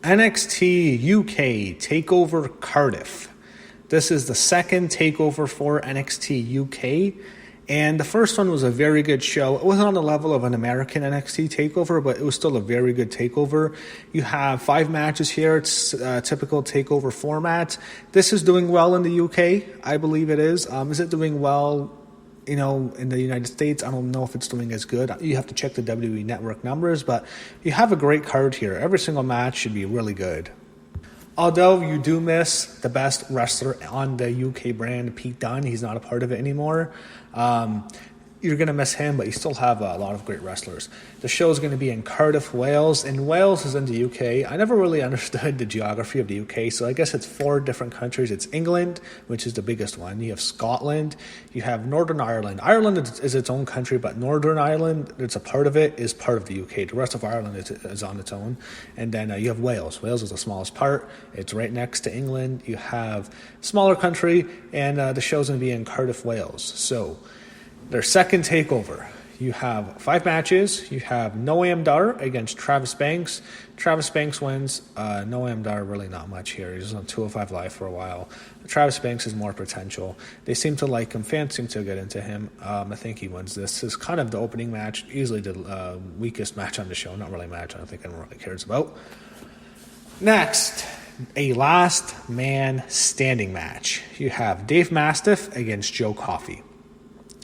NXT UK TakeOver Cardiff. This is the second TakeOver for NXT UK, and the first one was a very good show. It wasn't on the level of an American NXT TakeOver, but it was still a very good TakeOver. You have 5 matches here. It's a typical TakeOver format. This is doing well in the UK. I believe it is. Is it doing well in the United States? I don't know if it's doing as good. You have to check the WWE Network numbers, but you have a great card here. Every single match should be really good. Although you do miss the best wrestler on the UK brand, Pete Dunne. He's not a part of it anymore. You're going to miss him, but you still have a lot of great wrestlers. The show is going to be in Cardiff, Wales, and Wales is in the UK. I never really understood the geography of the UK, so I guess it's 4 different countries. It's England, which is the biggest one. You have Scotland. You have Northern Ireland. Ireland is its own country, but Northern Ireland, it's a part of it, is part of the UK. The rest of Ireland is on its own. And then you have Wales. Wales is the smallest part. It's right next to England. You have a smaller country, and the show's going to be in Cardiff, Wales. So their second TakeOver. You have 5 matches. You have Noam Dar against Travis Banks. Travis Banks wins. Noam Dar really not much here. He was on 205 Live for a while. Travis Banks is more potential. They seem to like him. Fans seem to get into him. I think he wins this. This is kind of the opening match. Easily the weakest match on the show. Not really a match I don't think anyone really cares about. Next, a last man standing match. You have Dave Mastiff against Joe Coffey.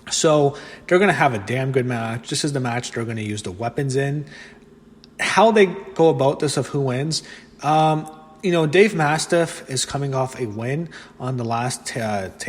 So they're going to have a damn good match. This is the match they're going to use the weapons in. How they go about this of who wins, Dave Mastiff is coming off a win on the last UK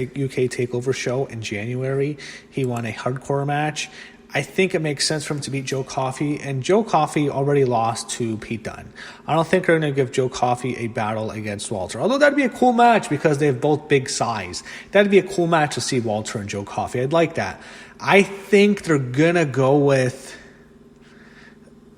TakeOver show in January. He won a hardcore match. I think it makes sense for him to beat Joe Coffey, and Joe Coffey already lost to Pete Dunne. I don't think they're going to give Joe Coffey a battle against Walter, although that'd be a cool match because they have both big size. That'd be a cool match to see Walter and Joe Coffey. I'd like that. I think they're going to go with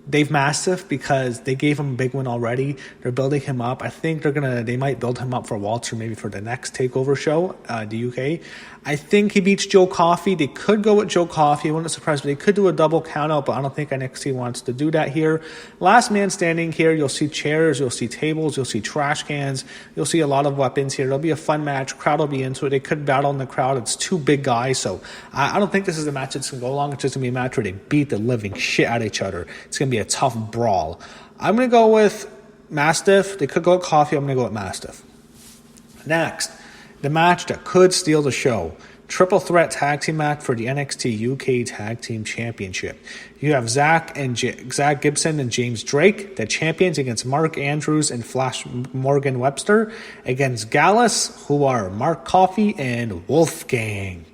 Dave Mastiff because they gave him a big one already. They're building him up. I think they might build him up for Walter maybe for the next TakeOver show, the UK. I think he beats Joe Coffey. They could go with Joe Coffey. I wouldn't surprise me. They could do a double count out, but I don't think NXT wants to do that here. Last man standing here. You'll see chairs. You'll see tables. You'll see trash cans. You'll see a lot of weapons here. It'll be a fun match. Crowd will be into it. They could battle in the crowd. It's 2 big guys, so I don't think this is a match that's going to go long. It's just going to be a match where they beat the living shit out of each other. It's going to be a tough brawl. I'm going to go with Mastiff. They could go with Coffey. I'm going to go with Mastiff. Next, the match that could steal the show. Triple threat tag team match for the NXT UK Tag Team Championship. You have Zack Gibson and James Drake, the champions, against Mark Andrews and Flash Morgan Webster, against Gallus, who are Mark Coffey and Wolfgang.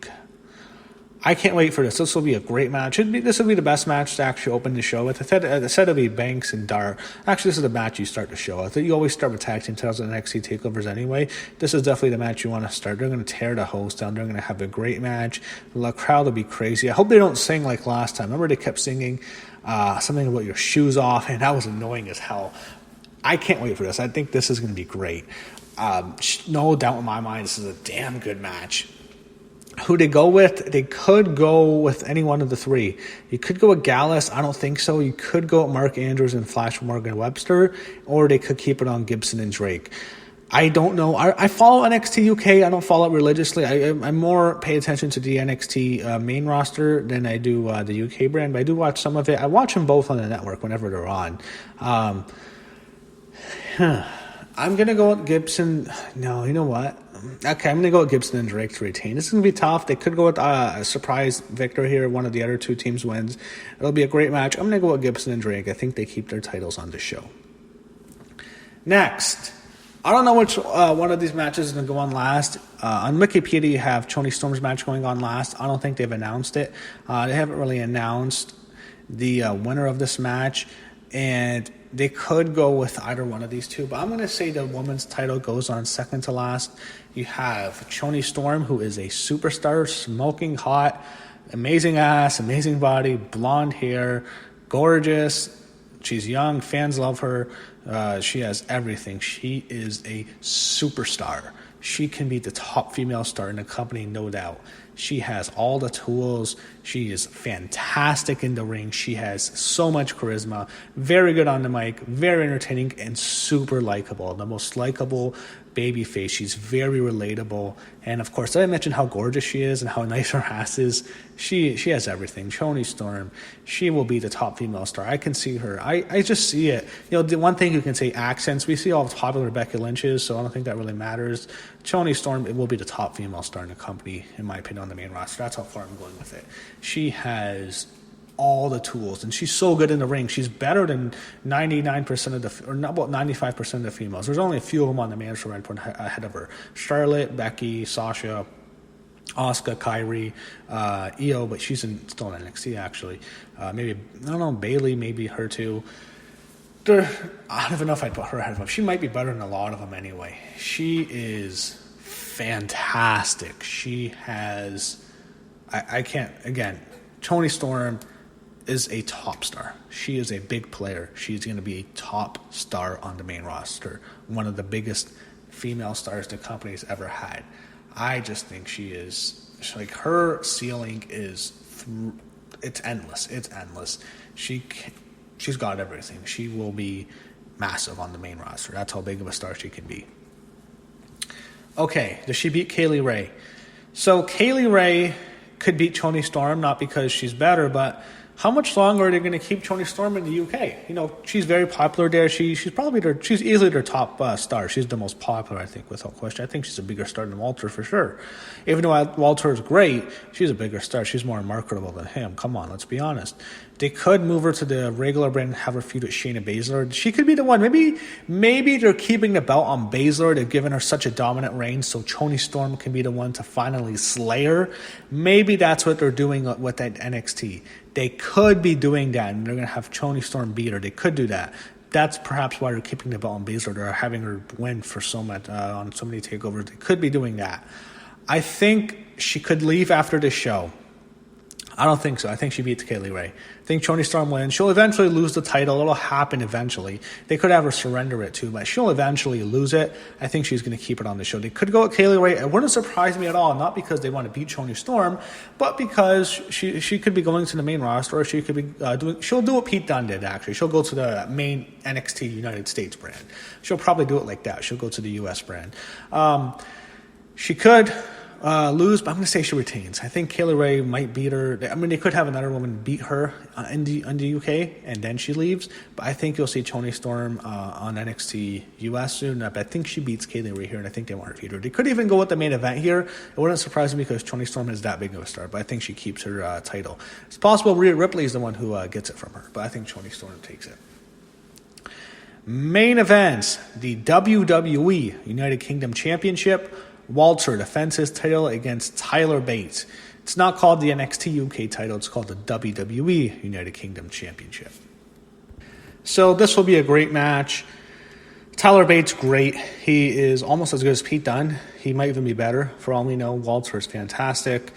I can't wait for this. This will be a great match. This will be the best match to actually open the show with. I said it'll be Banks and Dar. Actually, this is the match you start the show with. You always start with tag team titles and NXT takeovers anyway. This is definitely the match you want to start. They're going to tear the host down. They're going to have a great match. The crowd will be crazy. I hope they don't sing like last time. Remember they kept singing something about your shoes off, and that was annoying as hell. I can't wait for this. I think this is going to be great. No doubt in my mind, this is a damn good match. Who they go with? They could go with any one of the 3. You could go with Gallus. I don't think so. You could go with Mark Andrews and Flash Morgan Webster, or they could keep it on Gibson and Drake. I don't know. I follow NXT UK. I don't follow it religiously. I more pay attention to the NXT main roster than I do the UK brand, but I do watch some of it. I watch them both on the network whenever they're on. I'm going to go with Gibson. No, you know what? Okay, I'm going to go with Gibson and Drake to retain. This is going to be tough. They could go with a surprise victor here. One of the other 2 teams wins. It'll be a great match. I'm going to go with Gibson and Drake. I think they keep their titles on the show. Next, I don't know which one of these matches is going to go on last. On Wikipedia, you have Toni Storm's match going on last. I don't think they've announced it. They haven't really announced the winner of this match. And they could go with either one of these 2, but I'm going to say the women's title goes on second to last. You have Toni Storm, who is a superstar, smoking hot, amazing ass, amazing body, blonde hair, gorgeous. She's young. Fans love her. She has everything. She is a superstar. She can be the top female star in the company, no doubt. She has all the tools. She is fantastic in the ring. She has so much charisma, very good on the mic, very entertaining, and super likable. The most likable baby face. She's very relatable. And of course, I mentioned how gorgeous she is and how nice her ass is. She has everything. Toni Storm, she will be the top female star. I can see her. I just see it. You know, the one thing you can say, accents. We see all the popular Becky Lynch's, so I don't think that really matters. Toni Storm, it will be the top female star in the company, in my opinion, on the main roster. That's how far I'm going with it. She has all the tools, and she's so good in the ring. She's better than 99% of the, or not about 95% of the females. There's only a few of them on the main roster I'd put ahead of her: Charlotte, Becky, Sasha, Asuka, Kairi, Io, but she's still in NXT actually. Maybe, I don't know, Bayley, maybe her too. I don't even know if I'd put her ahead of them. She might be better than a lot of them anyway. She is fantastic. She has, I can't, again, Toni Storm is a top star. She is a big player. She's going to be a top star on the main roster. One of the biggest female stars the company's ever had. I just think she is, like, her ceiling is, it's endless. It's endless. She's got everything. She will be massive on the main roster. That's how big of a star she can be. Okay, does she beat Kaylee Ray? So Kaylee Ray could beat Toni Storm, not because she's better, but how much longer are they going to keep Toni Storm in the UK? You know, she's very popular there. She's easily their top star. She's the most popular, I think, without question. I think she's a bigger star than Walter for sure. Even though Walter is great, she's a bigger star. She's more marketable than him. Come on, let's be honest. They could move her to the regular brand and have her feud with Shayna Baszler. She could be the one. Maybe they're keeping the belt on Baszler. They've given her such a dominant reign, so Toni Storm can be the one to finally slay her. Maybe that's what they're doing with that NXT. They could be doing that, and they're going to have Toni Storm beat her. They could do that. That's perhaps why they're keeping the belt on Baszler. They're having her win for so much on so many takeovers. They could be doing that. I think she could leave after this show. I don't think so. I think she beats Kaylee Ray. I think Toni Storm wins. She'll eventually lose the title. It'll happen eventually. They could have her surrender it too, but she'll eventually lose it. I think she's going to keep it on the show. They could go with Kaylee Ray. It wouldn't surprise me at all, not because they want to beat Toni Storm, but because she could be going to the main roster, or she could be she'll do what Pete Dunne did, actually. She'll go to the main NXT United States brand. She'll probably do it like that. She'll go to the US brand. She could lose, but I'm going to say she retains. I think Kaylee Ray might beat her. I mean, they could have another woman beat her in the UK, and then she leaves. But I think you'll see Toni Storm on NXT US soon. But I think she beats Kaylee Ray here, and I think they want her to beat her. They could even go with the main event here. It wouldn't surprise me because Toni Storm is that big of a star, but I think she keeps her title. It's possible Rhea Ripley is the one who gets it from her, but I think Toni Storm takes it. Main events, the WWE United Kingdom Championship. Walter defends his title against Tyler Bate. It's not called the NXT UK title. It's called the WWE United Kingdom Championship. So this will be a great match. Tyler Bate's great. He is almost as good as Pete Dunne. He might even be better. For all we know, Walter is fantastic.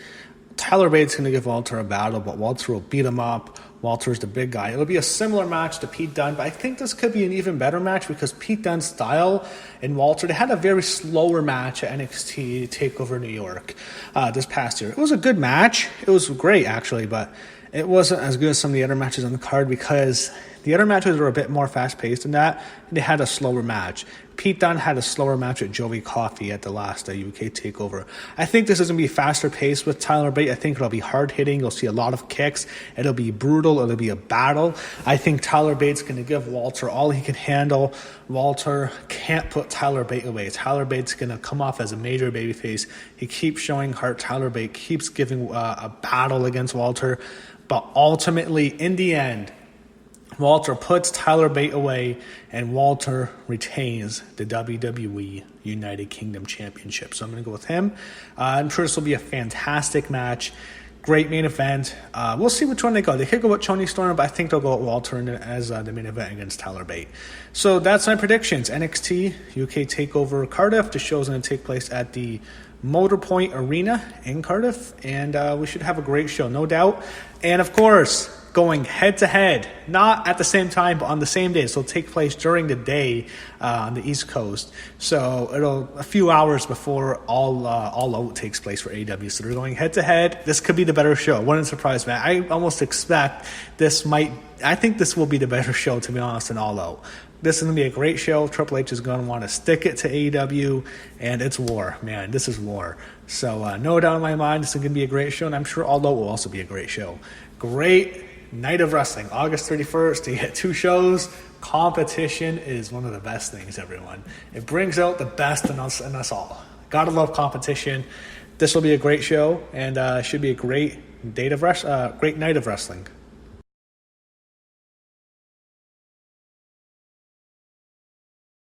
Tyler Bate's going to give Walter a battle, but Walter will beat him up. Walter's the big guy. It'll be a similar match to Pete Dunne, but I think this could be an even better match because Pete Dunne's style and Walter, they had a very slower match at NXT TakeOver New York this past year. It was a good match. It was great, actually, but it wasn't as good as some of the other matches on the card because the other matches were a bit more fast-paced than that, and they had a slower match. Pete Dunne had a slower match with Joey Coffey at the last UK TakeOver. I think this is going to be faster paced with Tyler Bate. I think it'll be hard-hitting. You'll see a lot of kicks. It'll be brutal. It'll be a battle. I think Tyler Bate's going to give Walter all he can handle. Walter can't put Tyler Bate away. Tyler Bate's going to come off as a major babyface. He keeps showing heart. Tyler Bate keeps giving a battle against Walter. But ultimately, in the end, Walter puts Tyler Bate away, and Walter retains the WWE United Kingdom Championship. So I'm going to go with him. I'm sure this will be a fantastic match. Great main event. We'll see which one they go. They could go with Toni Storm, but I think they'll go with Walter as the main event against Tyler Bate. So that's my predictions. NXT UK TakeOver Cardiff. The show is going to take place at the Motorpoint Arena in Cardiff, and we should have a great show, no doubt. And of course, going head-to-head, not at the same time, but on the same day. So it'll take place during the day on the East Coast. So it'll a few hours before All Out takes place for AEW. So they're going head-to-head. This could be the better show. Wouldn't surprise me. I almost expect I think this will be the better show, to be honest, than All Out. This is going to be a great show. Triple H is going to want to stick it to AEW, and it's war, man. This is war. So no doubt in my mind, this is going to be a great show, and I'm sure All Out will also be a great show. Great night of wrestling, August 31st. You get 2 shows. Competition is one of the best things, everyone. It brings out the best in us all. Gotta love competition. This will be a great show, and should be a great night of wrestling.